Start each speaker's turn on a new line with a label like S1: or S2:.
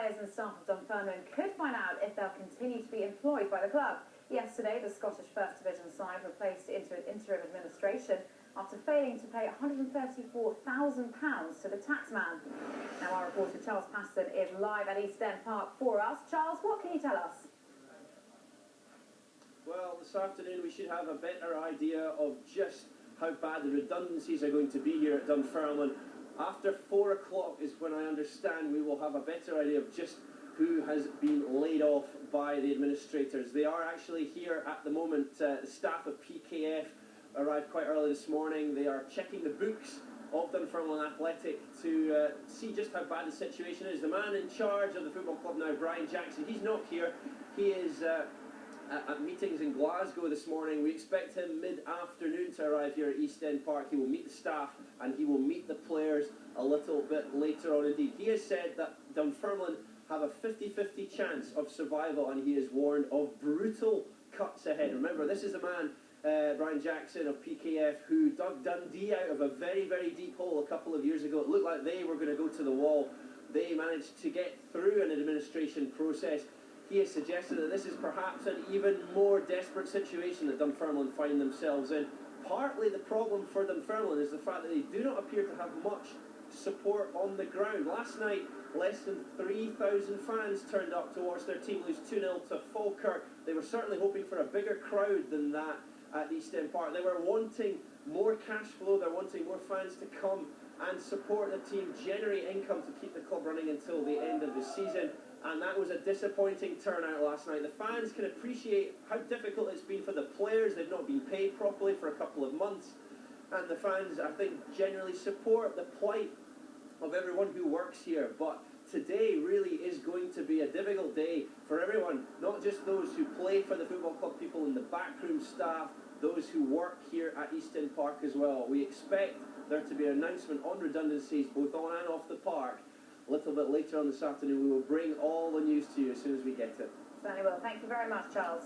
S1: players and staff of Dunfermline could find out if they'll continue to be employed by the club. Yesterday, the Scottish First Division side replaced interim administration after failing to pay £134,000 to the taxman. Now, our reporter Charles Paston is live at East End Park for us. Charles, what can you tell us?
S2: Well, this afternoon we should have a better idea of just how bad the redundancies are going to be here at Dunfermline. After 4 o'clock is when I understand we will have a better idea of just who has been laid off by the administrators. They are actually here at the moment. The staff of PKF arrived quite early this morning. They are checking the books of Dunfermline Athletic to see just how bad the situation is. The man in charge of the football club now, Brian Jackson, he's not here. He is at meetings in Glasgow this morning. We expect him mid-afternoon to arrive here at East End Park. He will meet the staff and he will meet the players a little bit later on indeed. He has said that Dunfermline have a 50-50 chance of survival, and he is warned of brutal cuts ahead. Remember, this is the man, Brian Jackson of PKF, who dug Dundee out of a very, very deep hole a couple of years ago. It looked like they were going to go to the wall. They managed to get through an administration process. He has suggested that this is perhaps an even more desperate situation that Dunfermline find themselves in. Partly the problem for Dunfermline is the fact that they do not appear to have much support on the ground. Last night, less than 3,000 fans turned up to watch their team lose 2-0 to Falkirk. They were certainly hoping for a bigger crowd than that at East End Park. They were wanting more cash flow. They're wanting more fans to come and support the team, generate income to keep the club running until the end of the season. And that was a disappointing turnout last night. The fans can appreciate how difficult it's been for the players. They've not been paid properly for a couple of months. And the fans, I think, generally support the plight of everyone who works here. But today really is going to be a difficult day for everyone, not just those who play for the football club, people in the backroom staff, those who work here at East End Park as well. We expect there to be an announcement on redundancies both on and off the park a little bit later on this afternoon. We will bring all the news to you as soon as we get it.
S1: Certainly will. Thank you very much, Charles.